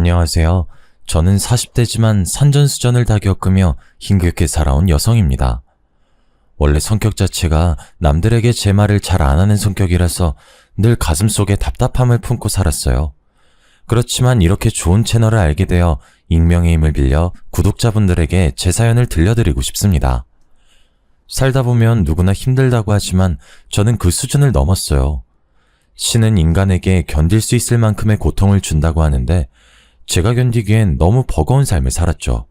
안녕하세요. 저는 40대지만 산전수전을 다 겪으며 힘겹게 살아온 여성입니다. 원래 성격 자체가 남들에게 제 말을 잘 안 하는 성격이라서 늘 가슴속에 답답함을 품고 살았어요. 그렇지만 이렇게 좋은 채널을 알게 되어 익명의 힘을 빌려 구독자분들에게 제 사연을 들려드리고 싶습니다. 살다 보면 누구나 힘들다고 하지만 저는 그 수준을 넘었어요. 신은 인간에게 견딜 수 있을 만큼의 고통을 준다고 하는데 제가 견디기엔 너무 버거운 삶을 살았죠.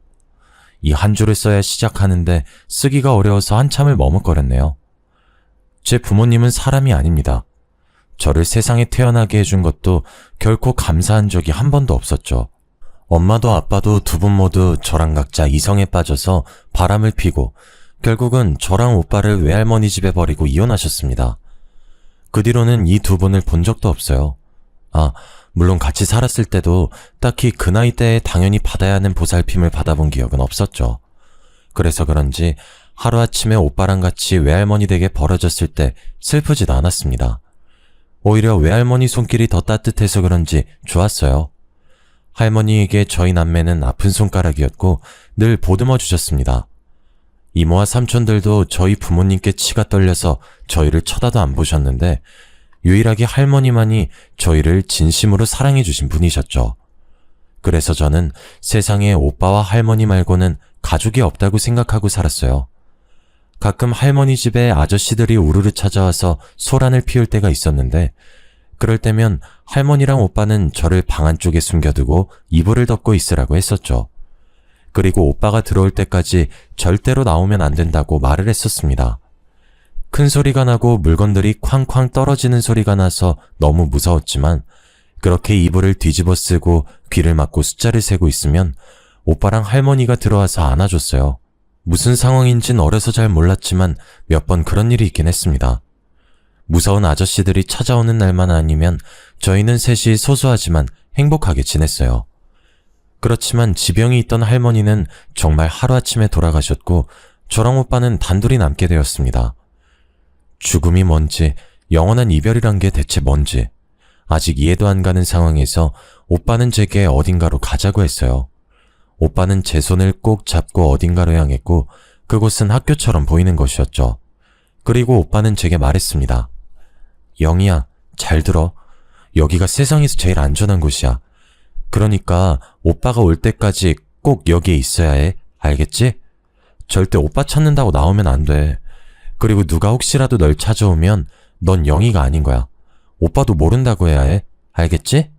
이 한 줄을 써야 시작하는데 쓰기가 어려워서 한참을 머뭇거렸네요. 제 부모님은 사람이 아닙니다. 저를 세상에 태어나게 해준 것도 결코 감사한 적이 한 번도 없었죠. 엄마도 아빠도 두 분 모두 저랑 각자 이성에 빠져서 바람을 피고 결국은 저랑 오빠를 외할머니 집에 버리고 이혼하셨습니다. 그 뒤로는 이 두 분을 본 적도 없어요. 물론 같이 살았을 때도 딱히 그 나이 때에 당연히 받아야 하는 보살핌을 받아본 기억은 없었죠. 그래서 그런지 하루아침에 오빠랑 같이 외할머니 댁에 버려졌을 때 슬프지도 않았습니다. 오히려 외할머니 손길이 더 따뜻해서 그런지 좋았어요. 할머니에게 저희 남매는 아픈 손가락이었고 늘 보듬어 주셨습니다. 이모와 삼촌들도 저희 부모님께 치가 떨려서 저희를 쳐다도 안 보셨는데 유일하게 할머니만이 저희를 진심으로 사랑해 주신 분이셨죠. 그래서 저는 세상에 오빠와 할머니 말고는 가족이 없다고 생각하고 살았어요. 가끔 할머니 집에 아저씨들이 우르르 찾아와서 소란을 피울 때가 있었는데 그럴 때면 할머니랑 오빠는 저를 방 안쪽에 숨겨두고 이불을 덮고 있으라고 했었죠. 그리고 오빠가 들어올 때까지 절대로 나오면 안 된다고 말을 했었습니다. 큰 소리가 나고 물건들이 쾅쾅 떨어지는 소리가 나서 너무 무서웠지만 그렇게 이불을 뒤집어 쓰고 귀를 막고 숫자를 세고 있으면 오빠랑 할머니가 들어와서 안아줬어요. 무슨 상황인진 어려서 잘 몰랐지만 몇 번 그런 일이 있긴 했습니다. 무서운 아저씨들이 찾아오는 날만 아니면 저희는 셋이 소소하지만 행복하게 지냈어요. 그렇지만 지병이 있던 할머니는 정말 하루아침에 돌아가셨고 저랑 오빠는 단둘이 남게 되었습니다. 죽음이 뭔지, 영원한 이별이란 게 대체 뭔지 아직 이해도 안 가는 상황에서 오빠는 제게 어딘가로 가자고 했어요. 오빠는 제 손을 꼭 잡고 어딘가로 향했고 그곳은 학교처럼 보이는 것이었죠. 그리고 오빠는 제게 말했습니다. 영희야, 잘 들어. 여기가 세상에서 제일 안전한 곳이야. 그러니까 오빠가 올 때까지 꼭 여기에 있어야 해. 알겠지? 절대 오빠 찾는다고 나오면 안 돼. 그리고 누가 혹시라도 널 찾아오면 넌 영희가 아닌 거야. 오빠도 모른다고 해야 해. 알겠지?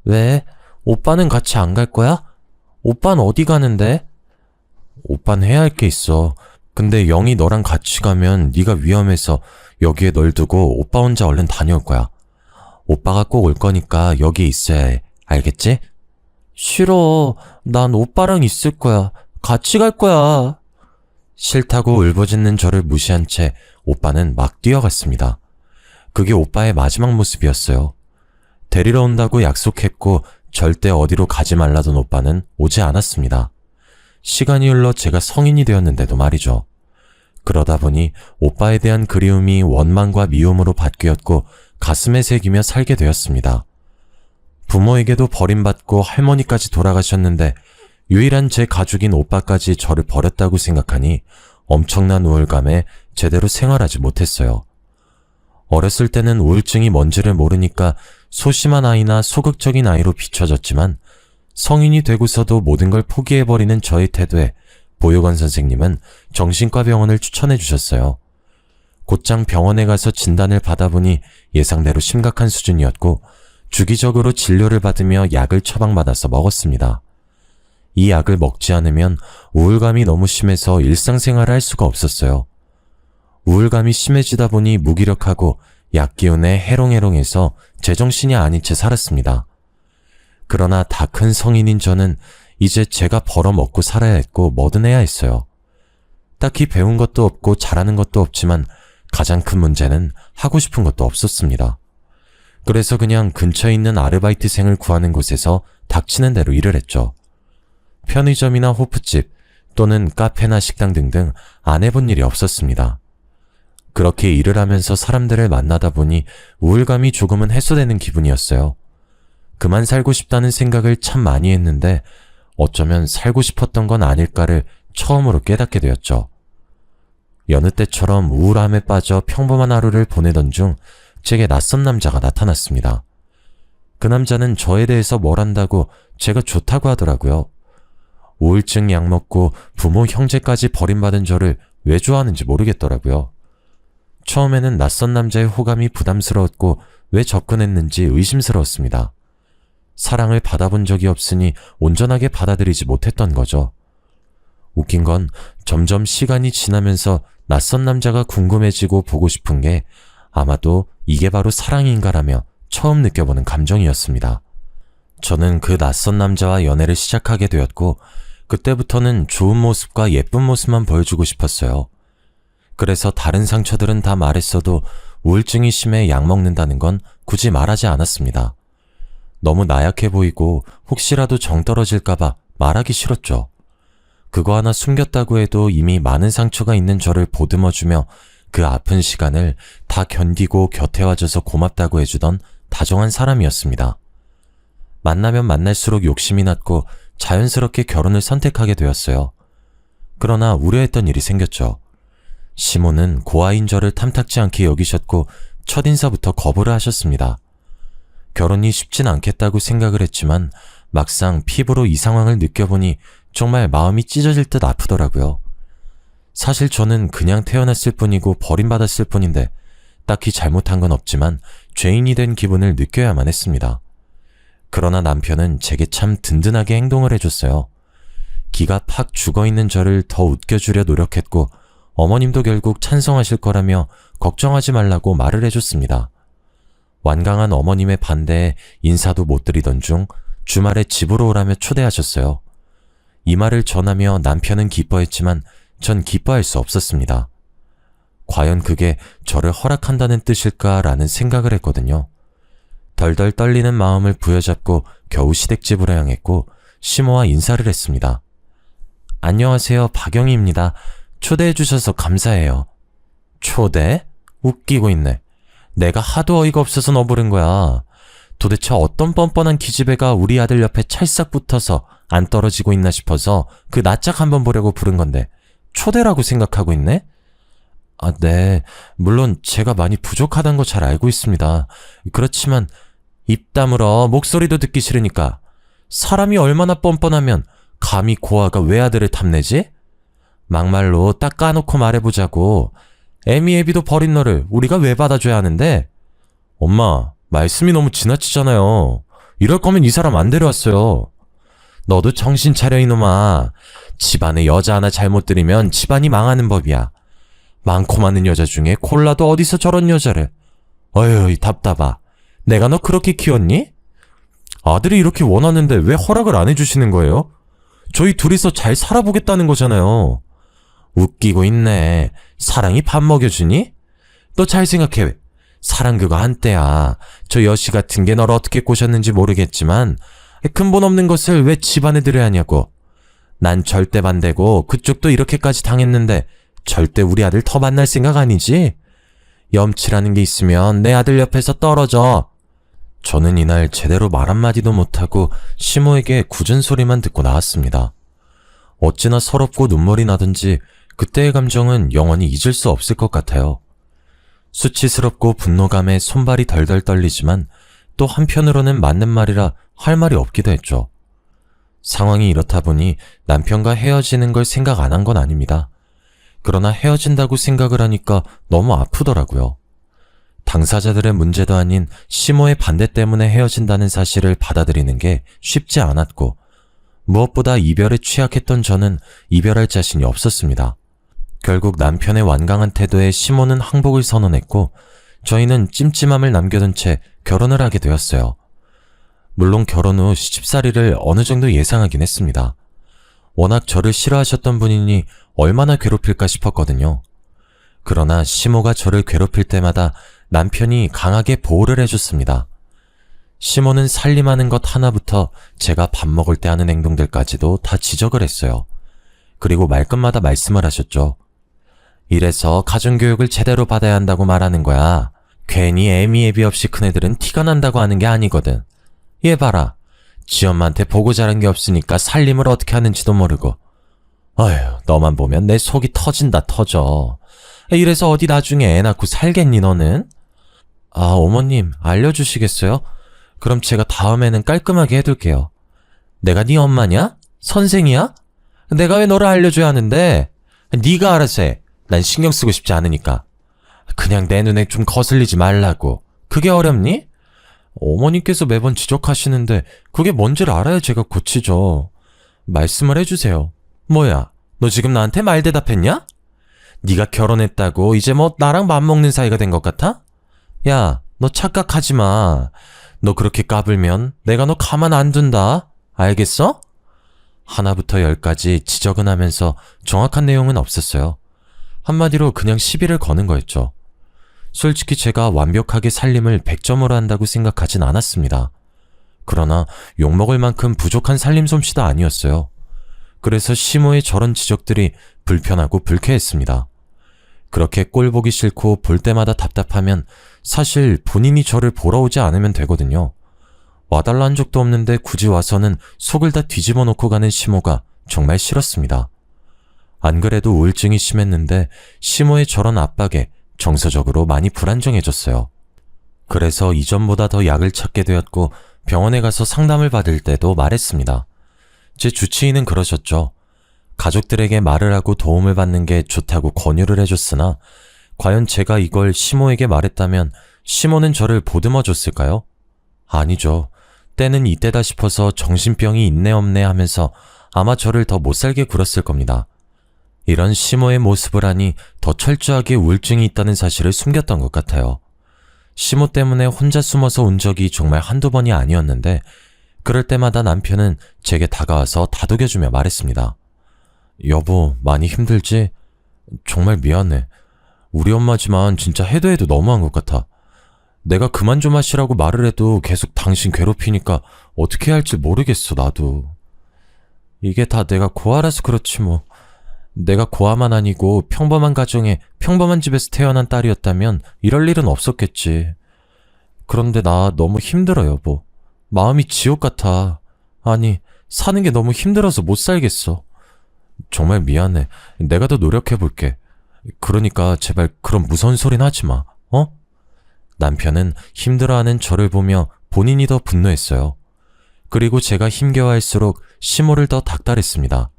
왜? 오빠는 같이 안 갈 거야? 오빠는 어디 가는데? 오빠는 해야 할 게 있어. 근데 영희 너랑 같이 가면 네가 위험해서 여기에 널 두고 오빠 혼자 얼른 다녀올 거야. 오빠가 꼭 올 거니까 여기에 있어야 해. 알겠지? 싫어. 난 오빠랑 있을 거야. 같이 갈 거야. 싫다고 울부짖는 저를 무시한 채 오빠는 막 뛰어갔습니다. 그게 오빠의 마지막 모습이었어요. 데리러 온다고 약속했고 절대 어디로 가지 말라던 오빠는 오지 않았습니다. 시간이 흘러 제가 성인이 되었는데도 말이죠. 그러다 보니 오빠에 대한 그리움이 원망과 미움으로 바뀌었고 가슴에 새기며 살게 되었습니다. 부모에게도 버림받고 할머니까지 돌아가셨는데 유일한 제 가족인 오빠까지 저를 버렸다고 생각하니 엄청난 우울감에 제대로 생활하지 못했어요. 어렸을 때는 우울증이 뭔지를 모르니까 소심한 아이나 소극적인 아이로 비춰졌지만 성인이 되고서도 모든 걸 포기해버리는 저의 태도에 보육원 선생님은 정신과 병원을 추천해 주셨어요. 곧장 병원에 가서 진단을 받아보니 예상대로 심각한 수준이었고 주기적으로 진료를 받으며 약을 처방받아서 먹었습니다. 이 약을 먹지 않으면 우울감이 너무 심해서 일상생활을 할 수가 없었어요. 우울감이 심해지다 보니 무기력하고 약 기운에 해롱해롱해서 제정신이 아닌 채 살았습니다. 그러나 다 큰 성인인 저는 이제 제가 벌어먹고 살아야 했고 뭐든 해야 했어요. 딱히 배운 것도 없고 잘하는 것도 없지만 가장 큰 문제는 하고 싶은 것도 없었습니다. 그래서 그냥 근처에 있는 아르바이트생을 구하는 곳에서 닥치는 대로 일을 했죠. 편의점이나 호프집 또는 카페나 식당 등등 안 해본 일이 없었습니다. 그렇게 일을 하면서 사람들을 만나다 보니 우울감이 조금은 해소되는 기분이었어요. 그만 살고 싶다는 생각을 참 많이 했는데 어쩌면 살고 싶었던 건 아닐까를 처음으로 깨닫게 되었죠. 여느 때처럼 우울함에 빠져 평범한 하루를 보내던 중 제게 낯선 남자가 나타났습니다. 그 남자는 저에 대해서 뭘 안다고 제가 좋다고 하더라고요. 우울증 약 먹고 부모 형제까지 버림받은 저를 왜 좋아하는지 모르겠더라고요. 처음에는 낯선 남자의 호감이 부담스러웠고 왜 접근했는지 의심스러웠습니다. 사랑을 받아본 적이 없으니 온전하게 받아들이지 못했던 거죠. 웃긴 건 점점 시간이 지나면서 낯선 남자가 궁금해지고 보고 싶은 게 아마도 이게 바로 사랑인가라며 처음 느껴보는 감정이었습니다. 저는 그 낯선 남자와 연애를 시작하게 되었고 그때부터는 좋은 모습과 예쁜 모습만 보여주고 싶었어요. 그래서 다른 상처들은 다 말했어도 우울증이 심해 약 먹는다는 건 굳이 말하지 않았습니다. 너무 나약해 보이고 혹시라도 정 떨어질까봐 말하기 싫었죠. 그거 하나 숨겼다고 해도 이미 많은 상처가 있는 저를 보듬어주며 그 아픈 시간을 다 견디고 곁에 와줘서 고맙다고 해주던 다정한 사람이었습니다. 만나면 만날수록 욕심이 났고 자연스럽게 결혼을 선택하게 되었어요. 그러나 우려했던 일이 생겼죠. 시모는 고아인 저를 탐탁지 않게 여기셨고 첫인사부터 거부를 하셨습니다. 결혼이 쉽진 않겠다고 생각을 했지만 막상 피부로 이 상황을 느껴보니 정말 마음이 찢어질 듯 아프더라고요. 사실 저는 그냥 태어났을 뿐이고 버림받았을 뿐인데 딱히 잘못한 건 없지만 죄인이 된 기분을 느껴야만 했습니다. 그러나 남편은 제게 참 든든하게 행동을 해줬어요. 기가 팍 죽어있는 저를 더 웃겨주려 노력했고 어머님도 결국 찬성하실 거라며 걱정하지 말라고 말을 해줬습니다. 완강한 어머님의 반대에 인사도 못 드리던 중 주말에 집으로 오라며 초대하셨어요. 이 말을 전하며 남편은 기뻐했지만 전 기뻐할 수 없었습니다. 과연 그게 저를 허락한다는 뜻일까라는 생각을 했거든요. 덜덜 떨리는 마음을 부여잡고 겨우 시댁집으로 향했고 시모와 인사를 했습니다. 안녕하세요, 박영희입니다. 초대해 주셔서 감사해요. 초대? 웃기고 있네. 내가 하도 어이가 없어서 너 부른 거야. 도대체 어떤 뻔뻔한 기집애가 우리 아들 옆에 찰싹 붙어서 안 떨어지고 있나 싶어서 그 낯짝 한번 보려고 부른 건데 초대라고 생각하고 있네? 아, 네. 물론 제가 많이 부족하다는 거 잘 알고 있습니다. 그렇지만 입 다물어. 목소리도 듣기 싫으니까. 사람이 얼마나 뻔뻔하면 감히 고아가 외아들을 탐내지? 막말로 딱 까놓고 말해보자고. 애미애비도 버린 너를 우리가 왜 받아줘야 하는데? 엄마, 말씀이 너무 지나치잖아요. 이럴 거면 이 사람 안 데려왔어요. 너도 정신 차려 이놈아. 집안에 여자 하나 잘못 들이면 집안이 망하는 법이야. 많고 많은 여자 중에 콜라도 어디서 저런 여자를. 어휴, 답답하. 내가 너 그렇게 키웠니? 아들이 이렇게 원하는데 왜 허락을 안 해주시는 거예요? 저희 둘이서 잘 살아보겠다는 거잖아요. 웃기고 있네. 사랑이 밥 먹여주니? 너 잘 생각해. 사랑 그거 한때야. 저 여시 같은 게 널 어떻게 꼬셨는지 모르겠지만 근본 없는 것을 왜 집안에 들여야 하냐고. 난 절대 반대고 그쪽도 이렇게까지 당했는데 절대 우리 아들 더 만날 생각 아니지? 염치라는 게 있으면 내 아들 옆에서 떨어져. 저는 이날 제대로 말 한마디도 못하고 시모에게 굳은 소리만 듣고 나왔습니다. 어찌나 서럽고 눈물이 나든지 그때의 감정은 영원히 잊을 수 없을 것 같아요. 수치스럽고 분노감에 손발이 덜덜 떨리지만 또 한편으로는 맞는 말이라 할 말이 없기도 했죠. 상황이 이렇다 보니 남편과 헤어지는 걸 생각 안 한 건 아닙니다. 그러나 헤어진다고 생각을 하니까 너무 아프더라고요. 당사자들의 문제도 아닌 시모의 반대 때문에 헤어진다는 사실을 받아들이는 게 쉽지 않았고 무엇보다 이별에 취약했던 저는 이별할 자신이 없었습니다. 결국 남편의 완강한 태도에 시모는 항복을 선언했고 저희는 찜찜함을 남겨둔 채 결혼을 하게 되었어요. 물론 결혼 후 시집살이를 어느 정도 예상하긴 했습니다. 워낙 저를 싫어하셨던 분이니 얼마나 괴롭힐까 싶었거든요. 그러나 시모가 저를 괴롭힐 때마다 남편이 강하게 보호를 해줬습니다. 시모는 살림하는 것 하나부터 제가 밥 먹을 때 하는 행동들까지도 다 지적을 했어요. 그리고 말끝마다 말씀을 하셨죠. 이래서 가정교육을 제대로 받아야 한다고 말하는 거야. 괜히 애미 애비 없이 큰 애들은 티가 난다고 하는 게 아니거든. 얘 봐라. 지 엄마한테 보고 자란 게 없으니까 살림을 어떻게 하는지도 모르고. 아휴, 너만 보면 내 속이 터진다 터져. 이래서 어디 나중에 애 낳고 살겠니 너는? 아, 어머님 알려주시겠어요? 그럼 제가 다음에는 깔끔하게 해둘게요. 내가 네 엄마냐? 선생이야? 내가 왜 너를 알려줘야 하는데? 네가 알아서 해. 난 신경 쓰고 싶지 않으니까. 그냥 내 눈에 좀 거슬리지 말라고. 그게 어렵니? 어머님께서 매번 지적하시는데 그게 뭔지를 알아야 제가 고치죠. 말씀을 해주세요. 뭐야, 너 지금 나한테 말 대답했냐? 네가 결혼했다고 이제 뭐 나랑 맘먹는 사이가 된 것 같아? 야, 너 착각하지 마. 너 그렇게 까불면 내가 너 가만 안 둔다. 알겠어? 하나부터 열까지 지적은 하면서 정확한 내용은 없었어요. 한마디로 그냥 시비를 거는 거였죠. 솔직히 제가 완벽하게 살림을 100점으로 한다고 생각하진 않았습니다. 그러나 욕먹을 만큼 부족한 살림 솜씨도 아니었어요. 그래서 시모의 저런 지적들이 불편하고 불쾌했습니다. 그렇게 꼴 보기 싫고 볼 때마다 답답하면 사실 본인이 저를 보러 오지 않으면 되거든요. 와달라 한 적도 없는데 굳이 와서는 속을 다 뒤집어 놓고 가는 시모가 정말 싫었습니다. 안 그래도 우울증이 심했는데 시모의 저런 압박에 정서적으로 많이 불안정해졌어요. 그래서 이전보다 더 약을 찾게 되었고 병원에 가서 상담을 받을 때도 말했습니다. 제 주치의는 그러셨죠. 가족들에게 말을 하고 도움을 받는 게 좋다고 권유를 해줬으나 과연 제가 이걸 시모에게 말했다면 시모는 저를 보듬어 줬을까요? 아니죠. 때는 이때다 싶어서 정신병이 있네 없네 하면서 아마 저를 더 못살게 굴었을 겁니다. 이런 시모의 모습을 하니 더 철저하게 우울증이 있다는 사실을 숨겼던 것 같아요. 시모 때문에 혼자 숨어서 운 적이 정말 한두 번이 아니었는데 그럴 때마다 남편은 제게 다가와서 다독여주며 말했습니다. 여보, 많이 힘들지? 정말 미안해. 우리 엄마지만 진짜 해도 해도 너무한 것 같아. 내가 그만 좀 하시라고 말을 해도 계속 당신 괴롭히니까 어떻게 해야 할지 모르겠어, 나도. 이게 다 내가 고아라서 그렇지 뭐. 내가 고아만 아니고 평범한 가정에 평범한 집에서 태어난 딸이었다면 이럴 일은 없었겠지. 그런데 나 너무 힘들어, 여보. 마음이 지옥 같아. 아니, 사는 게 너무 힘들어서 못 살겠어. 정말 미안해. 내가 더 노력해볼게. 그러니까 제발 그런 무서운 소리는 하지 마. 어? 남편은 힘들어하는 저를 보며 본인이 더 분노했어요. 그리고 제가 힘겨워할수록 시모를 더 닥달했습니다.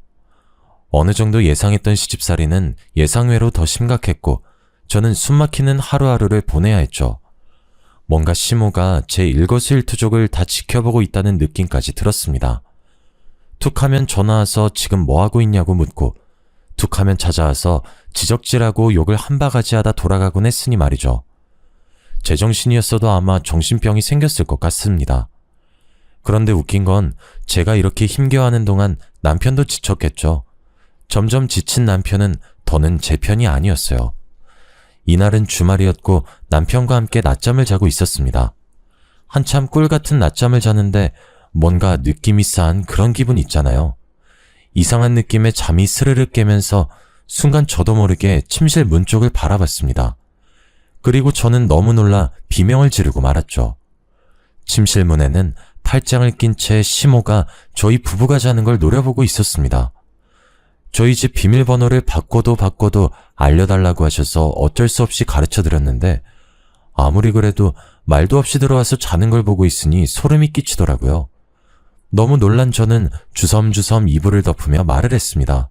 어느 정도 예상했던 시집살이는 예상외로 더 심각했고 저는 숨막히는 하루하루를 보내야 했죠. 뭔가 시모가 제 일거수일투족을 다 지켜보고 있다는 느낌까지 들었습니다. 툭하면 전화와서 지금 뭐하고 있냐고 묻고 툭하면 찾아와서 지적질하고 욕을 한 바가지 하다 돌아가곤 했으니 말이죠. 제정신이었어도 아마 정신병이 생겼을 것 같습니다. 그런데 웃긴 건 제가 이렇게 힘겨워하는 동안 남편도 지쳤겠죠. 점점 지친 남편은 더는 제 편이 아니었어요. 이날은 주말이었고 남편과 함께 낮잠을 자고 있었습니다. 한참 꿀 같은 낮잠을 자는데 뭔가 느낌이 싸한 그런 기분 있잖아요. 이상한 느낌에 잠이 스르륵 깨면서 순간 저도 모르게 침실 문 쪽을 바라봤습니다. 그리고 저는 너무 놀라 비명을 지르고 말았죠. 침실 문에는 팔짱을 낀 채 시모가 저희 부부가 자는 걸 노려보고 있었습니다. 저희 집 비밀번호를 바꿔도 알려달라고 하셔서 어쩔 수 없이 가르쳐드렸는데 아무리 그래도 말도 없이 들어와서 자는 걸 보고 있으니 소름이 끼치더라고요. 너무 놀란 저는 주섬주섬 이불을 덮으며 말을 했습니다.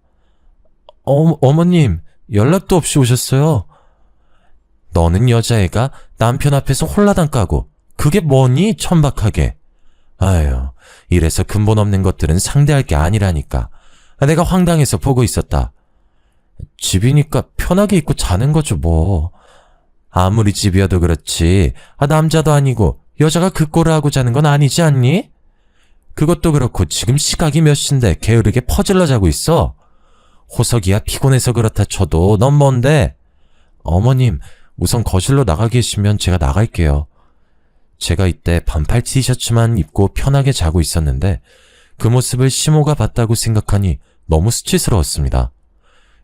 어머님, 연락도 없이 오셨어요? 너는 여자애가 남편 앞에서 홀라당 까고 그게 뭐니 천박하게. 아유, 이래서 근본 없는 것들은 상대할 게 아니라니까. 내가 황당해서 보고 있었다. 집이니까 편하게 입고 자는 거죠 뭐. 아무리 집이어도 그렇지 남자도 아니고 여자가 그 꼴을 하고 자는 건 아니지 않니? 그것도 그렇고 지금 시각이 몇 시인데 게으르게 퍼질러 자고 있어. 호석이야 피곤해서 그렇다 쳐도 넌 뭔데? 어머님, 우선 거실로 나가 계시면 제가 나갈게요. 제가 이때 반팔 티셔츠만 입고 편하게 자고 있었는데 그 모습을 시모가 봤다고 생각하니 너무 수치스러웠습니다.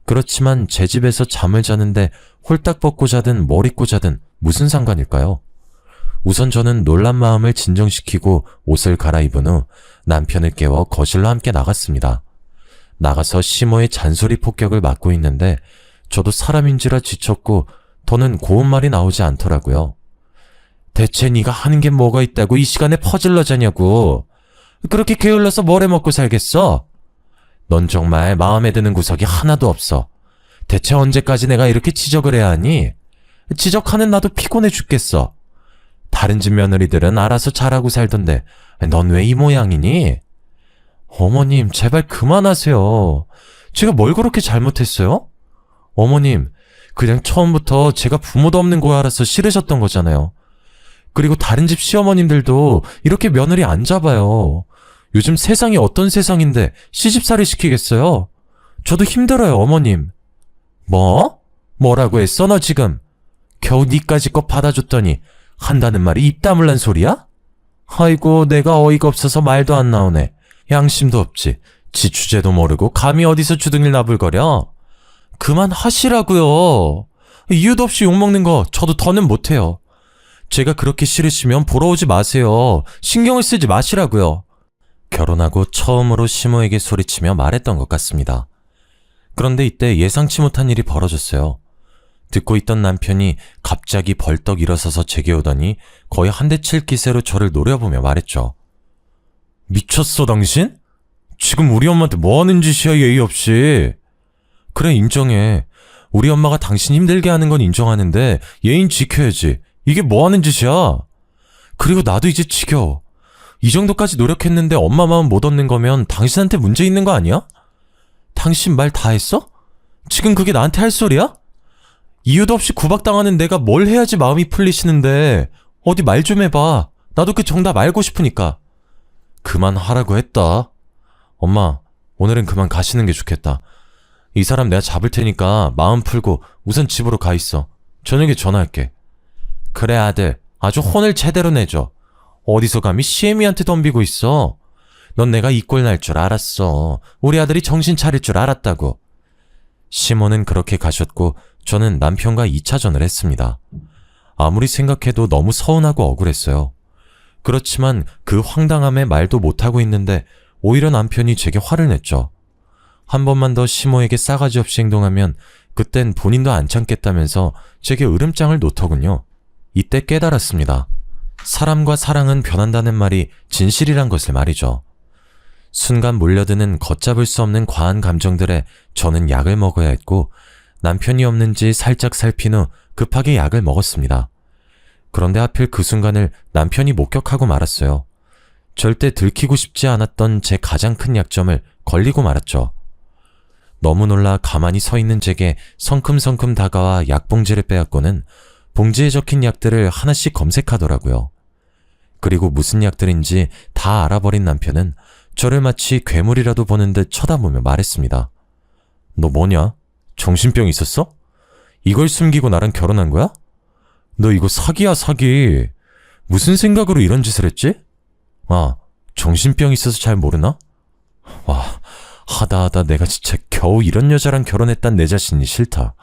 그렇지만 제 집에서 잠을 자는데 홀딱 벗고 자든 뭘 입고 자든 무슨 상관일까요? 우선 저는 놀란 마음을 진정시키고 옷을 갈아입은 후 남편을 깨워 거실로 함께 나갔습니다. 나가서 시모의 잔소리 폭격을 맞고 있는데 저도 사람인지라 지쳤고 더는 고운 말이 나오지 않더라고요. 대체 네가 하는 게 뭐가 있다고 이 시간에 퍼질러 자냐고. 그렇게 게을러서 뭘 해먹고 살겠어? 넌 정말 마음에 드는 구석이 하나도 없어. 대체 언제까지 내가 이렇게 지적을 해야 하니? 지적하는 나도 피곤해 죽겠어. 다른 집 며느리들은 알아서 잘하고 살던데 넌 왜 이 모양이니? 어머님, 제발 그만하세요. 제가 뭘 그렇게 잘못했어요? 어머님, 그냥 처음부터 제가 부모도 없는 거 알아서 싫으셨던 거잖아요. 그리고 다른 집 시어머님들도 이렇게 며느리 안 잡아요. 요즘 세상이 어떤 세상인데 시집살이 시키겠어요? 저도 힘들어요, 어머님. 뭐? 뭐라고 했어, 너 지금? 겨우 니까지 거 받아줬더니 한다는 말이 입 다물란 소리야? 아이고, 내가 어이가 없어서 말도 안 나오네. 양심도 없지. 지 주제도 모르고 감히 어디서 주둥이를 나불거려? 그만하시라고요. 이유도 없이 욕먹는 거 저도 더는 못해요. 제가 그렇게 싫으시면 보러 오지 마세요. 신경을 쓰지 마시라고요. 결혼하고 처음으로 시모에게 소리치며 말했던 것 같습니다. 그런데 이때 예상치 못한 일이 벌어졌어요. 듣고 있던 남편이 갑자기 벌떡 일어서서 제게 오더니 거의 한 대 칠 기세로 저를 노려보며 말했죠. 미쳤어, 당신? 지금 우리 엄마한테 뭐 하는 짓이야, 예의 없이. 그래, 인정해. 우리 엄마가 당신 힘들게 하는 건 인정하는데 예의는 지켜야지. 이게 뭐 하는 짓이야? 그리고 나도 이제 지겨워. 이 정도까지 노력했는데 엄마 마음 못 얻는 거면 당신한테 문제 있는 거 아니야? 당신 말 다 했어? 지금 그게 나한테 할 소리야? 이유도 없이 구박당하는 내가 뭘 해야지 마음이 풀리시는데 어디 말 좀 해봐. 나도 그 정답 알고 싶으니까. 그만하라고 했다. 엄마, 오늘은 그만 가시는 게 좋겠다. 이 사람 내가 잡을 테니까 마음 풀고 우선 집으로 가 있어. 저녁에 전화할게. 그래, 아들. 아주 혼을 제대로 내줘. 어디서 감히 시애미한테 덤비고 있어. 넌 내가 이 꼴 날 줄 알았어. 우리 아들이 정신 차릴 줄 알았다고. 시모는 그렇게 가셨고 저는 남편과 2차전을 했습니다. 아무리 생각해도 너무 서운하고 억울했어요. 그렇지만 그 황당함에 말도 못하고 있는데 오히려 남편이 제게 화를 냈죠. 한 번만 더 시모에게 싸가지 없이 행동하면 그땐 본인도 안 참겠다면서 제게 으름장을 놓더군요. 이때 깨달았습니다. 사람과 사랑은 변한다는 말이 진실이란 것을 말이죠. 순간 몰려드는 걷잡을 수 없는 과한 감정들에 저는 약을 먹어야 했고 남편이 없는지 살짝 살핀 후 급하게 약을 먹었습니다. 그런데 하필 그 순간을 남편이 목격하고 말았어요. 절대 들키고 싶지 않았던 제 가장 큰 약점을 걸리고 말았죠. 너무 놀라 가만히 서 있는 제게 성큼성큼 다가와 약봉지를 빼앗고는 봉지에 적힌 약들을 하나씩 검색하더라고요. 그리고 무슨 약들인지 다 알아버린 남편은 저를 마치 괴물이라도 보는 듯 쳐다보며 말했습니다. 너 뭐냐? 정신병 있었어? 이걸 숨기고 나랑 결혼한 거야? 너 이거 사기야, 사기. 무슨 생각으로 이런 짓을 했지? 아, 정신병 있어서 잘 모르나? 와, 하다 내가 진짜 겨우 이런 여자랑 결혼했단 내 자신이 싫다.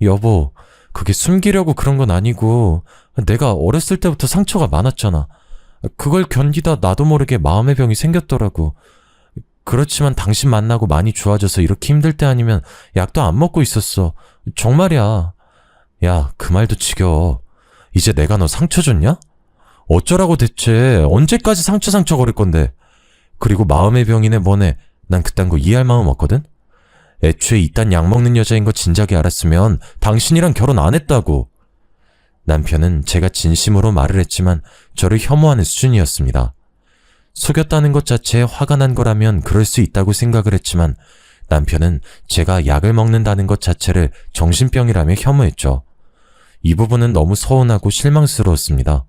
여보, 그게 숨기려고 그런 건 아니고 내가 어렸을 때부터 상처가 많았잖아. 그걸 견디다 나도 모르게 마음의 병이 생겼더라고. 그렇지만 당신 만나고 많이 좋아져서 이렇게 힘들 때 아니면 약도 안 먹고 있었어. 정말이야. 야, 그 말도 지겨워. 이제 내가 너 상처 줬냐? 어쩌라고 대체. 언제까지 상처 거릴 건데. 그리고 마음의 병이네 뭐네. 난 그딴 거 이해할 마음 없거든? 애초에 이딴 약 먹는 여자인 거 진작에 알았으면 당신이랑 결혼 안 했다고. 남편은 제가 진심으로 말을 했지만 저를 혐오하는 수준이었습니다. 속였다는 것 자체에 화가 난 거라면 그럴 수 있다고 생각을 했지만 남편은 제가 약을 먹는다는 것 자체를 정신병이라며 혐오했죠. 이 부분은 너무 서운하고 실망스러웠습니다.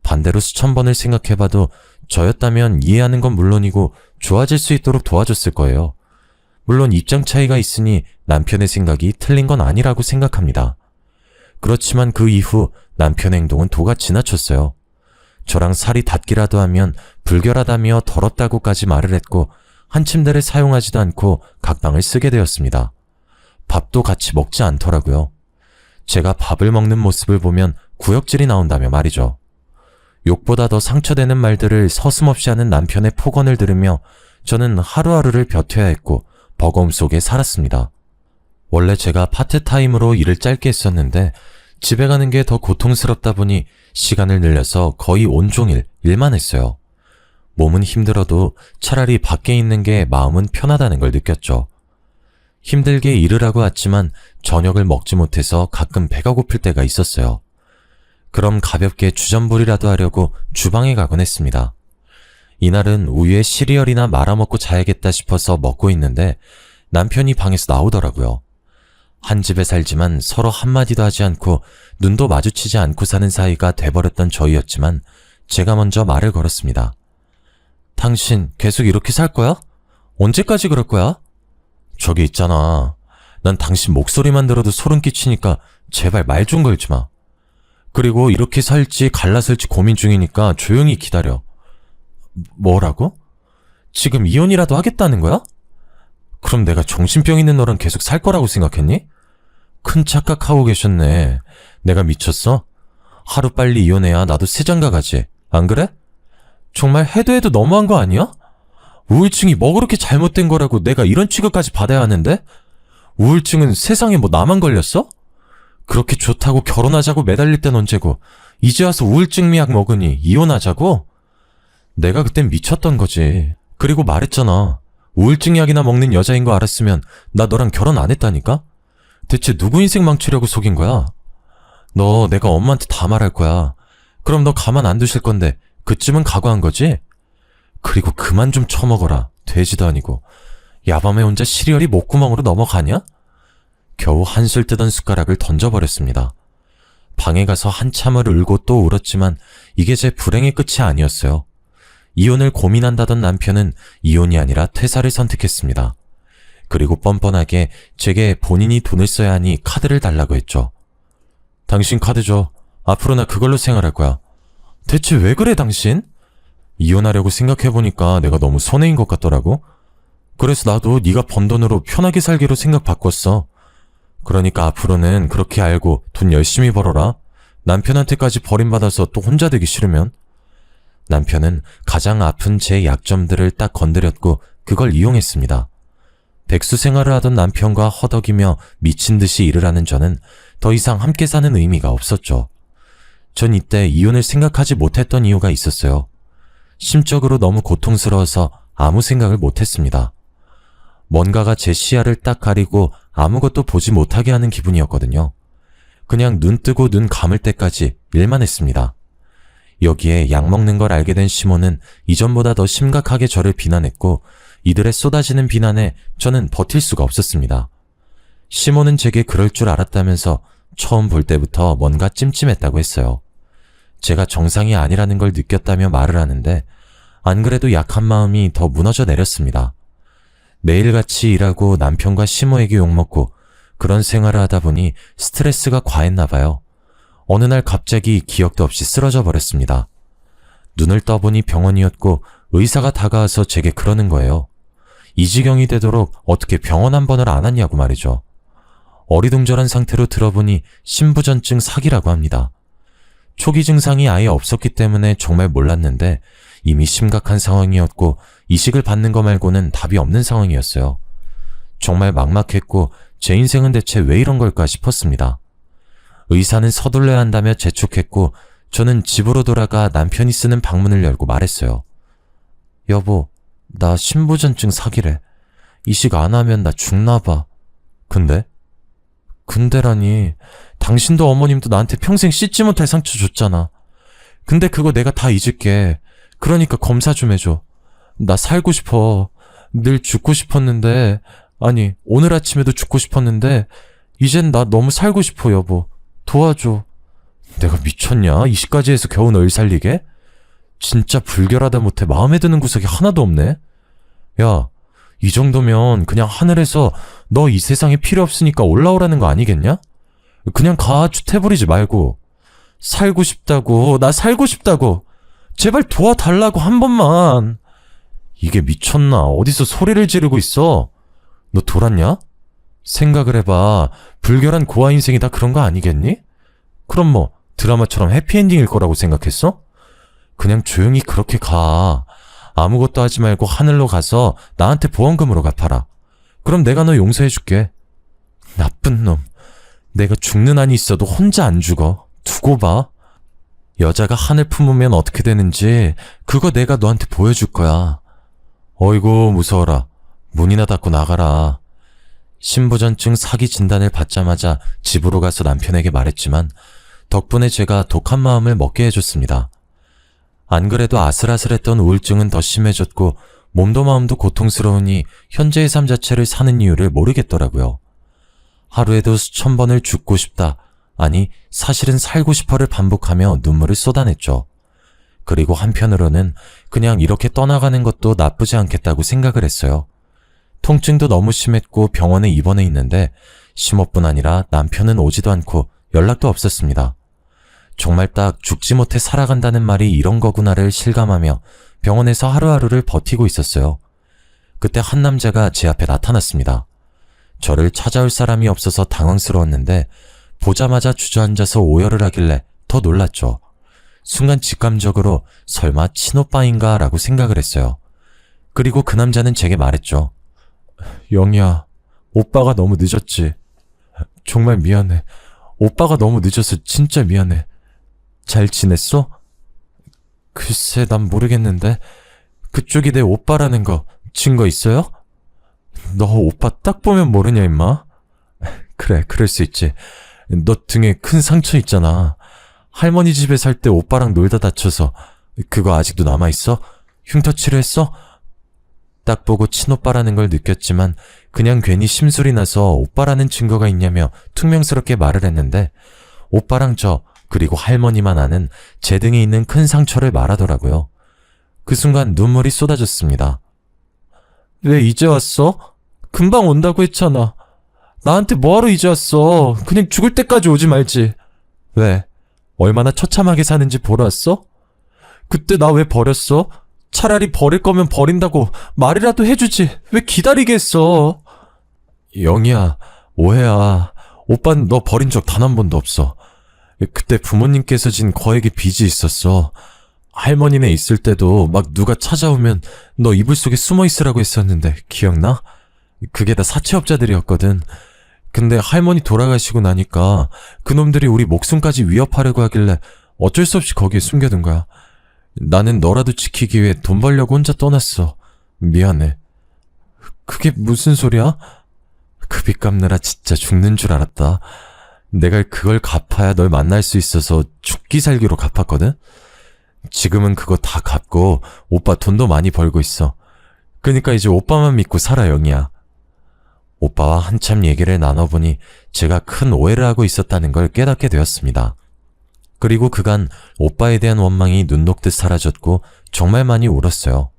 반대로 수천 번을 생각해봐도 저였다면 이해하는 건 물론이고 좋아질 수 있도록 도와줬을 거예요. 물론 입장 차이가 있으니 남편의 생각이 틀린 건 아니라고 생각합니다. 그렇지만 그 이후 남편의 행동은 도가 지나쳤어요. 저랑 살이 닿기라도 하면 불결하다며 더럽다고까지 말을 했고 한 침대를 사용하지도 않고 각방을 쓰게 되었습니다. 밥도 같이 먹지 않더라고요. 제가 밥을 먹는 모습을 보면 구역질이 나온다며 말이죠. 욕보다 더 상처되는 말들을 서슴없이 하는 남편의 폭언을 들으며 저는 하루하루를 버텨야 했고 버거움 속에 살았습니다. 원래 제가 파트타임으로 일을 짧게 했었는데 집에 가는 게 더 고통스럽다 보니 시간을 늘려서 거의 온종일 일만 했어요. 몸은 힘들어도 차라리 밖에 있는 게 마음은 편하다는 걸 느꼈죠. 힘들게 일을 하고 왔지만 저녁을 먹지 못해서 가끔 배가 고플 때가 있었어요. 그럼 가볍게 주전부리라도 하려고 주방에 가곤 했습니다. 이날은 우유에 시리얼이나 말아먹고 자야겠다 싶어서 먹고 있는데 남편이 방에서 나오더라고요. 한 집에 살지만 서로 한마디도 하지 않고 눈도 마주치지 않고 사는 사이가 돼버렸던 저희였지만 제가 먼저 말을 걸었습니다. 당신 계속 이렇게 살 거야? 언제까지 그럴 거야? 저기 있잖아. 난 당신 목소리만 들어도 소름 끼치니까 제발 말 좀 걸지 마. 그리고 이렇게 살지 갈라설지 고민 중이니까 조용히 기다려. 뭐라고? 지금 이혼이라도 하겠다는 거야? 그럼 내가 정신병 있는 너랑 계속 살 거라고 생각했니? 큰 착각하고 계셨네. 내가 미쳤어? 하루빨리 이혼해야 나도 새장가 가지. 안 그래? 정말 해도 너무한 거 아니야? 우울증이 뭐 그렇게 잘못된 거라고 내가 이런 취급까지 받아야 하는데? 우울증은 세상에 뭐 나만 걸렸어? 그렇게 좋다고 결혼하자고 매달릴 땐 언제고 이제 와서 우울증 미약 먹으니 이혼하자고? 내가 그땐 미쳤던 거지. 그리고 말했잖아. 우울증 약이나 먹는 여자인 거 알았으면 나 너랑 결혼 안 했다니까? 대체 누구 인생 망치려고 속인 거야? 너 내가 엄마한테 다 말할 거야. 그럼 너 가만 안 두실 건데 그쯤은 각오한 거지? 그리고 그만 좀 처먹어라. 돼지도 아니고. 야밤에 혼자 시리얼이 목구멍으로 넘어가냐? 겨우 한술 뜨던 숟가락을 던져버렸습니다. 방에 가서 한참을 울고 또 울었지만 이게 제 불행의 끝이 아니었어요. 이혼을 고민한다던 남편은 이혼이 아니라 퇴사를 선택했습니다. 그리고 뻔뻔하게 제게 본인이 돈을 써야 하니 카드를 달라고 했죠. 당신 카드 줘. 앞으로 나 그걸로 생활할 거야. 대체 왜 그래 당신? 이혼하려고 생각해보니까 내가 너무 손해인 것 같더라고. 그래서 나도 네가 번 돈으로 편하게 살기로 생각 바꿨어. 그러니까 앞으로는 그렇게 알고 돈 열심히 벌어라. 남편한테까지 버림받아서 또 혼자 되기 싫으면. 남편은 가장 아픈 제 약점들을 딱 건드렸고 그걸 이용했습니다. 백수 생활을 하던 남편과 허덕이며 미친 듯이 일을 하는 저는 더 이상 함께 사는 의미가 없었죠. 전 이때 이혼을 생각하지 못했던 이유가 있었어요. 심적으로 너무 고통스러워서 아무 생각을 못했습니다. 뭔가가 제 시야를 딱 가리고 아무것도 보지 못하게 하는 기분이었거든요. 그냥 눈 뜨고 눈 감을 때까지 일만 했습니다. 여기에 약 먹는 걸 알게 된 시몬은 이전보다 더 심각하게 저를 비난했고 이들의 쏟아지는 비난에 저는 버틸 수가 없었습니다. 시몬은 제게 그럴 줄 알았다면서 처음 볼 때부터 뭔가 찜찜했다고 했어요. 제가 정상이 아니라는 걸 느꼈다며 말을 하는데 안 그래도 약한 마음이 더 무너져 내렸습니다. 매일같이 일하고 남편과 시모에게 욕먹고 그런 생활을 하다 보니 스트레스가 과했나 봐요. 어느 날 갑자기 기억도 없이 쓰러져 버렸습니다. 눈을 떠보니 병원이었고 의사가 다가와서 제게 그러는 거예요. 이 지경이 되도록 어떻게 병원 한 번을 안 왔냐고 말이죠. 어리둥절한 상태로 들어보니 신부전증 사기라고 합니다. 초기 증상이 아예 없었기 때문에 정말 몰랐는데 이미 심각한 상황이었고 이식을 받는 거 말고는 답이 없는 상황이었어요. 정말 막막했고 제 인생은 대체 왜 이런 걸까 싶었습니다. 의사는 서둘러야 한다며 재촉했고 저는 집으로 돌아가 남편이 쓰는 방문을 열고 말했어요. 여보, 나 신부전증 사기래. 이식 안 하면 나 죽나 봐. 근데? 근데라니, 당신도 어머님도 나한테 평생 씻지 못할 상처 줬잖아. 근데 그거 내가 다 잊을게. 그러니까 검사 좀 해줘. 나 살고 싶어. 늘 죽고 싶었는데, 아니 오늘 아침에도 죽고 싶었는데 이젠 나 너무 살고 싶어 여보. 도와줘. 내가 미쳤냐? 이식까지 해서 겨우 널 살리게? 진짜 불결하다 못해 마음에 드는 구석이 하나도 없네. 야, 이 정도면 그냥 하늘에서 너 이 세상에 필요 없으니까 올라오라는 거 아니겠냐? 그냥 가 주태부리지 말고. 살고 싶다고. 나 살고 싶다고. 제발 도와달라고 한 번만. 이게 미쳤나? 어디서 소리를 지르고 있어? 너 돌았냐? 생각을 해봐. 불결한 고아 인생이 다 그런 거 아니겠니? 그럼 뭐 드라마처럼 해피엔딩일 거라고 생각했어? 그냥 조용히 그렇게 가. 아무것도 하지 말고 하늘로 가서 나한테 보험금으로 갚아라. 그럼 내가 너 용서해줄게. 나쁜 놈. 내가 죽는 한이 있어도 혼자 안 죽어. 두고 봐. 여자가 한을 품으면 어떻게 되는지 그거 내가 너한테 보여줄 거야. 어이구 무서워라. 문이나 닫고 나가라. 신부전증 사기 진단을 받자마자 집으로 가서 남편에게 말했지만 덕분에 제가 독한 마음을 먹게 해줬습니다. 안 그래도 아슬아슬했던 우울증은 더 심해졌고 몸도 마음도 고통스러우니 현재의 삶 자체를 사는 이유를 모르겠더라고요. 하루에도 수천 번을 죽고 싶다, 아니 사실은 살고 싶어를 반복하며 눈물을 쏟아냈죠. 그리고 한편으로는 그냥 이렇게 떠나가는 것도 나쁘지 않겠다고 생각을 했어요. 통증도 너무 심했고 병원에 입원해 있는데 심호뿐 아니라 남편은 오지도 않고 연락도 없었습니다. 정말 딱 죽지 못해 살아간다는 말이 이런 거구나를 실감하며 병원에서 하루하루를 버티고 있었어요. 그때 한 남자가 제 앞에 나타났습니다. 저를 찾아올 사람이 없어서 당황스러웠는데 보자마자 주저앉아서 오열을 하길래 더 놀랐죠. 순간 직감적으로 설마 친오빠인가 라고 생각을 했어요. 그리고 그 남자는 제게 말했죠. 영희야, 오빠가 너무 늦었지. 정말 미안해. 오빠가 너무 늦어서 진짜 미안해. 잘 지냈어? 글쎄, 난 모르겠는데 그쪽이 내 오빠라는 거 증거 있어요? 너 오빠 딱 보면 모르냐 임마? 그래, 그럴 수 있지. 너 등에 큰 상처 있잖아. 할머니 집에 살 때 오빠랑 놀다 다쳐서 그거 아직도 남아있어? 흉터 치료했어? 딱 보고 친오빠라는 걸 느꼈지만 그냥 괜히 심술이 나서 오빠라는 증거가 있냐며 퉁명스럽게 말을 했는데 오빠랑 저 그리고 할머니만 아는 제 등에 있는 큰 상처를 말하더라고요. 그 순간 눈물이 쏟아졌습니다. 왜 이제 왔어? 금방 온다고 했잖아. 나한테 뭐하러 이제 왔어? 그냥 죽을 때까지 오지 말지. 왜? 얼마나 처참하게 사는지 보러 왔어? 그때 나 왜 버렸어? 차라리 버릴 거면 버린다고 말이라도 해주지. 왜 기다리게 했어? 영희야, 오해야. 오빠는 너 버린 적 단 한 번도 없어. 그때 부모님께서 진 거액의 빚이 있었어. 할머니네 있을 때도 막 누가 찾아오면 너 이불 속에 숨어 있으라고 했었는데 기억나? 그게 다 사채업자들이었거든. 근데 할머니 돌아가시고 나니까 그놈들이 우리 목숨까지 위협하려고 하길래 어쩔 수 없이 거기에 숨겨둔 거야. 나는 너라도 지키기 위해 돈 벌려고 혼자 떠났어. 미안해. 그게 무슨 소리야? 그 빚 갚느라 진짜 죽는 줄 알았다. 내가 그걸 갚아야 널 만날 수 있어서 죽기 살기로 갚았거든? 지금은 그거 다 갚고 오빠 돈도 많이 벌고 있어. 그러니까 이제 오빠만 믿고 살아, 영희야. 오빠와 한참 얘기를 나눠보니 제가 큰 오해를 하고 있었다는 걸 깨닫게 되었습니다. 그리고 그간 오빠에 대한 원망이 눈 녹듯 사라졌고 정말 많이 울었어요.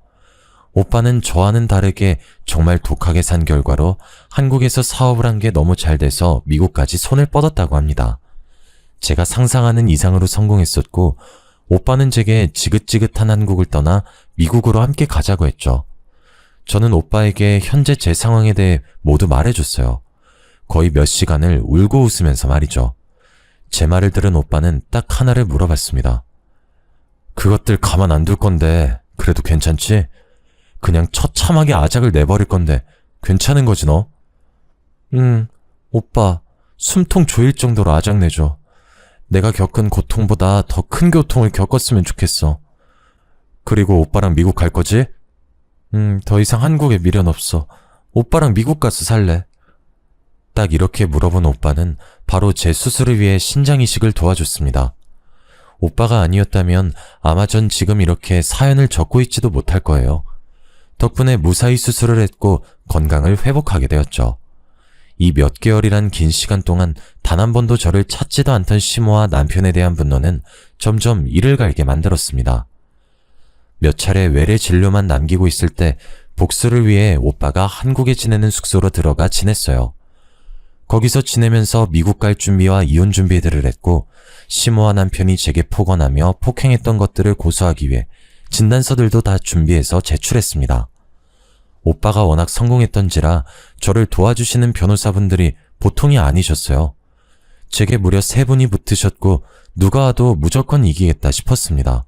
오빠는 저와는 다르게 정말 독하게 산 결과로 한국에서 사업을 한 게 너무 잘 돼서 미국까지 손을 뻗었다고 합니다. 제가 상상하는 이상으로 성공했었고 오빠는 제게 지긋지긋한 한국을 떠나 미국으로 함께 가자고 했죠. 저는 오빠에게 현재 제 상황에 대해 모두 말해줬어요. 거의 몇 시간을 울고 웃으면서 말이죠. 제 말을 들은 오빠는 딱 하나를 물어봤습니다. 그것들 가만 안 둘 건데 그래도 괜찮지? 그냥 처참하게 아작을 내버릴 건데 괜찮은 거지 너? 오빠 숨통 조일 정도로 아작 내줘. 내가 겪은 고통보다 더 큰 고통을 겪었으면 좋겠어. 그리고 오빠랑 미국 갈 거지? 더 이상 한국에 미련 없어. 오빠랑 미국 가서 살래. 딱 이렇게 물어본 오빠는 바로 제 수술을 위해 신장 이식을 도와줬습니다. 오빠가 아니었다면 아마 전 지금 이렇게 사연을 적고 있지도 못할 거예요. 덕분에 무사히 수술을 했고 건강을 회복하게 되었죠. 이 몇 개월이란 긴 시간 동안 단 한 번도 저를 찾지도 않던 시모와 남편에 대한 분노는 점점 이를 갈게 만들었습니다. 몇 차례 외래 진료만 남기고 있을 때 복수를 위해 오빠가 한국에 지내는 숙소로 들어가 지냈어요. 거기서 지내면서 미국 갈 준비와 이혼 준비들을 했고 시모와 남편이 제게 폭언하며 폭행했던 것들을 고소하기 위해 진단서들도 다 준비해서 제출했습니다. 오빠가 워낙 성공했던지라 저를 도와주시는 변호사분들이 보통이 아니셨어요. 제게 무려 3분이 붙으셨고 누가 와도 무조건 이기겠다 싶었습니다.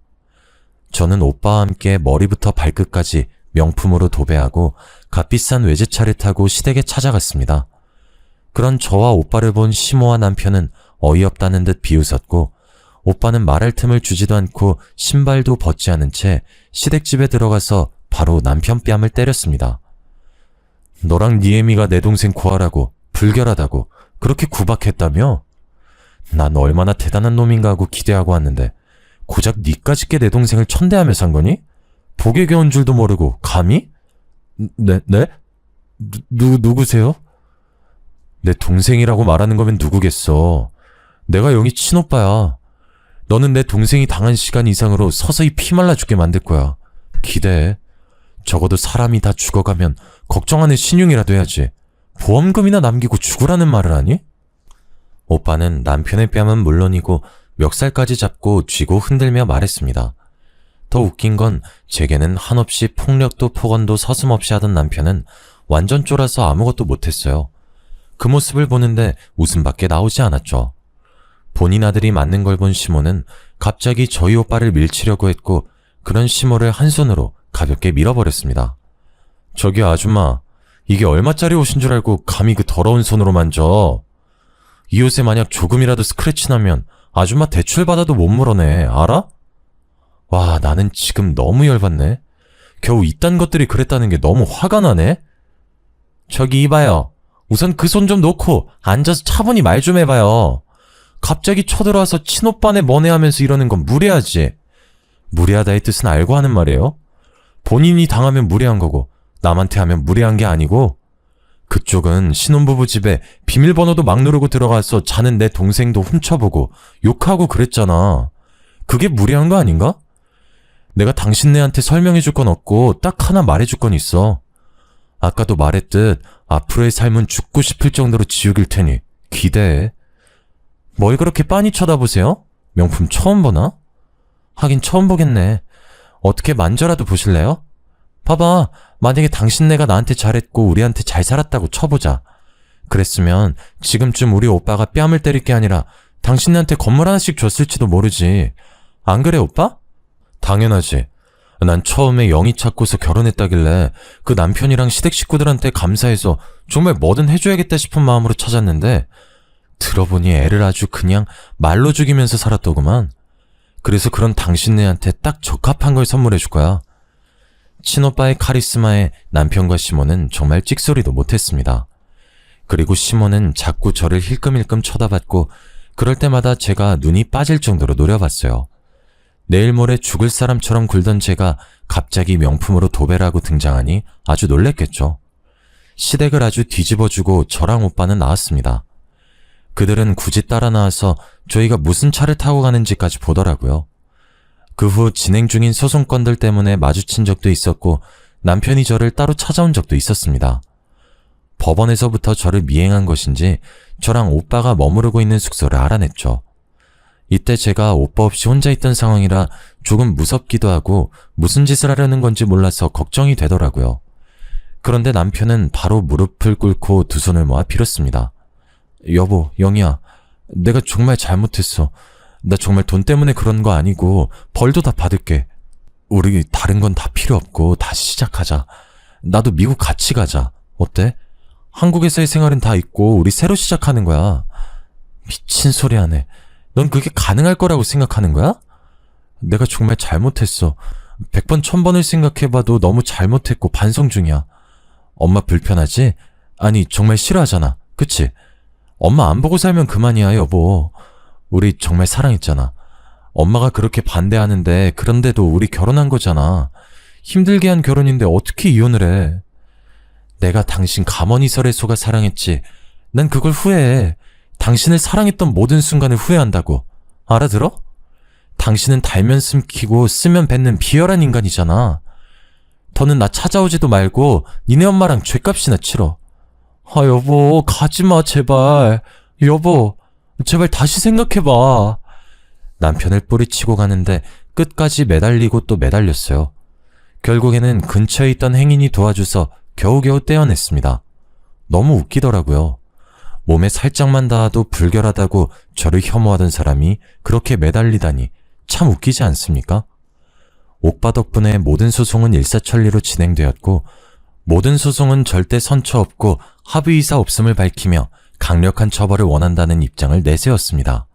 저는 오빠와 함께 머리부터 발끝까지 명품으로 도배하고 값비싼 외제차를 타고 시댁에 찾아갔습니다. 그런 저와 오빠를 본 시모와 남편은 어이없다는 듯 비웃었고, 오빠는 말할 틈을 주지도 않고 신발도 벗지 않은 채 시댁집에 들어가서 바로 남편 뺨을 때렸습니다. 너랑 네 애미가 내 동생 구하라고 불결하다고 그렇게 구박했다며? 난 얼마나 대단한 놈인가 하고 기대하고 왔는데 고작 니까짓 게 내 동생을 천대하며 산 거니? 복에 겨운 줄도 모르고 감히? 네? 누구세요? 내 동생이라고 말하는 거면 누구겠어. 내가 영희 친오빠야. 너는 내 동생이 당한 시간 이상으로 서서히 피말라 죽게 만들 거야. 기대해. 적어도 사람이 다 죽어가면 걱정하는 신용이라도 해야지. 보험금이나 남기고 죽으라는 말을 하니? 오빠는 남편의 뺨은 물론이고 멱살까지 잡고 쥐고 흔들며 말했습니다. 더 웃긴 건 제게는 한없이 폭력도 폭언도 서슴없이 하던 남편은 완전 쫄아서 아무것도 못했어요. 그 모습을 보는데 웃음밖에 나오지 않았죠. 본인 아들이 맞는 걸 본 시모는 갑자기 저희 오빠를 밀치려고 했고, 그런 시모를 한 손으로 가볍게 밀어버렸습니다. 저기 아줌마, 이게 얼마짜리 옷인 줄 알고 감히 그 더러운 손으로 만져. 이 옷에 만약 조금이라도 스크래치 나면 아줌마 대출 받아도 못 물어내, 알아? 와, 나는 지금 너무 열받네. 겨우 이딴 것들이 그랬다는 게 너무 화가 나네. 저기 이봐요. 우선 그 손 좀 놓고 앉아서 차분히 말 좀 해봐요. 갑자기 쳐들어와서 친오빠네 뭐네 하면서 이러는 건 무례하지. 무례하다의 뜻은 알고 하는 말이에요. 본인이 당하면 무례한 거고 남한테 하면 무례한 게 아니고, 그쪽은 신혼부부 집에 비밀번호도 막 누르고 들어가서 자는 내 동생도 훔쳐보고 욕하고 그랬잖아. 그게 무례한 거 아닌가? 내가 당신네한테 설명해줄 건 없고 딱 하나 말해줄 건 있어. 아까도 말했듯 앞으로의 삶은 죽고 싶을 정도로 지옥일 테니 기대해. 뭘 그렇게 빤히 쳐다보세요? 명품 처음 보나? 하긴 처음 보겠네. 어떻게 만져라도 보실래요? 봐봐, 만약에 당신네가 나한테 잘했고 우리한테 잘 살았다고 쳐보자. 그랬으면 지금쯤 우리 오빠가 뺨을 때릴 게 아니라 당신네한테 건물 하나씩 줬을지도 모르지. 안 그래 오빠? 당연하지. 난 처음에 영희 찾고서 결혼했다길래 그 남편이랑 시댁 식구들한테 감사해서 정말 뭐든 해줘야겠다 싶은 마음으로 찾았는데, 들어보니 애를 아주 그냥 말로 죽이면서 살았더구만. 그래서 그런 당신네한테 딱 적합한 걸 선물해줄 거야. 친오빠의 카리스마에 남편과 시모는 정말 찍소리도 못했습니다. 그리고 시모는 자꾸 저를 힐끔힐끔 쳐다봤고, 그럴 때마다 제가 눈이 빠질 정도로 노려봤어요. 내일 모레 죽을 사람처럼 굴던 제가 갑자기 명품으로 도배를 하고 등장하니 아주 놀랬겠죠. 시댁을 아주 뒤집어주고 저랑 오빠는 나왔습니다. 그들은 굳이 따라 나와서 저희가 무슨 차를 타고 가는지까지 보더라고요. 그 후 진행 중인 소송건들 때문에 마주친 적도 있었고, 남편이 저를 따로 찾아온 적도 있었습니다. 법원에서부터 저를 미행한 것인지 저랑 오빠가 머무르고 있는 숙소를 알아냈죠. 이때 제가 오빠 없이 혼자 있던 상황이라 조금 무섭기도 하고 무슨 짓을 하려는 건지 몰라서 걱정이 되더라고요. 그런데 남편은 바로 무릎을 꿇고 두 손을 모아 빌었습니다. 여보, 영희야, 내가 정말 잘못했어. 나 정말 돈 때문에 그런 거 아니고 벌도 다 받을게. 우리 다른 건 다 필요 없고 다시 시작하자. 나도 미국 같이 가자. 어때? 한국에서의 생활은 다 있고 우리 새로 시작하는 거야. 미친 소리 하네. 넌 그게 가능할 거라고 생각하는 거야? 내가 정말 잘못했어. 100번 1000번을 생각해봐도 너무 잘못했고 반성 중이야. 엄마 불편하지? 아니 정말 싫어하잖아. 그치? 엄마 안 보고 살면 그만이야 여보. 우리 정말 사랑했잖아. 엄마가 그렇게 반대하는데 그런데도 우리 결혼한 거잖아. 힘들게 한 결혼인데 어떻게 이혼을 해. 내가 당신 가머니설에 속아 사랑했지. 난 그걸 후회해. 당신을 사랑했던 모든 순간을 후회한다고. 알아들어? 당신은 달면 숨기고 쓰면 뱉는 비열한 인간이잖아. 더는 나 찾아오지도 말고 니네 엄마랑 죗값이나 치러. 아 여보 가지마 제발. 여보 제발 다시 생각해봐. 남편을 뿌리치고 가는데 끝까지 매달리고 또 매달렸어요. 결국에는 근처에 있던 행인이 도와줘서 겨우겨우 떼어냈습니다. 너무 웃기더라고요. 몸에 살짝만 닿아도 불결하다고 저를 혐오하던 사람이 그렇게 매달리다니 참 웃기지 않습니까? 오빠 덕분에 모든 소송은 일사천리로 진행되었고, 모든 소송은 절대 선처 없고 합의이사 없음을 밝히며 강력한 처벌을 원한다는 입장을 내세웠습니다.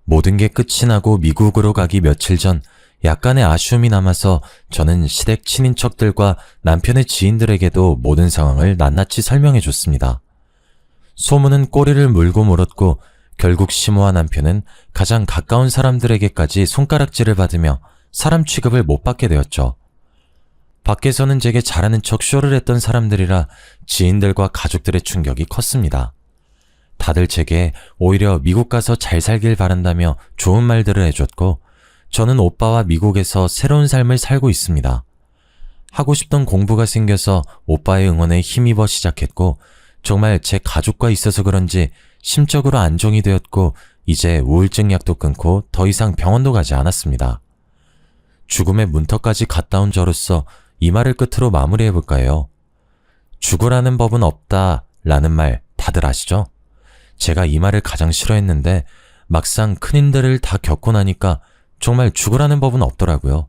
모든 게 끝이 나고 미국으로 가기 며칠 전 약간의 아쉬움이 남아서 저는 시댁 친인척들과 남편의 지인들에게도 모든 상황을 낱낱이 설명해 줬습니다. 소문은 꼬리를 물고 물었고 결국 시모와 남편은 가장 가까운 사람들에게까지 손가락질을 받으며 사람 취급을 못 받게 되었죠. 밖에서는 제게 잘하는 척 쇼를 했던 사람들이라 지인들과 가족들의 충격이 컸습니다. 다들 제게 오히려 미국 가서 잘 살길 바란다며 좋은 말들을 해줬고 저는 오빠와 미국에서 새로운 삶을 살고 있습니다. 하고 싶던 공부가 생겨서 오빠의 응원에 힘입어 시작했고 정말 제 가족과 있어서 그런지 심적으로 안정이 되었고 이제 우울증 약도 끊고 더 이상 병원도 가지 않았습니다. 죽음의 문턱까지 갔다 온 저로서 이 말을 끝으로 마무리해볼까요? 죽으라는 법은 없다 라는 말 다들 아시죠? 제가 이 말을 가장 싫어했는데 막상 큰일들을 다 겪고 나니까 정말 죽으라는 법은 없더라고요.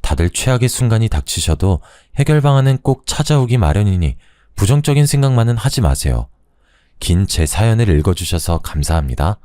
다들 최악의 순간이 닥치셔도 해결 방안은 꼭 찾아오기 마련이니 부정적인 생각만은 하지 마세요. 긴 제 사연을 읽어주셔서 감사합니다.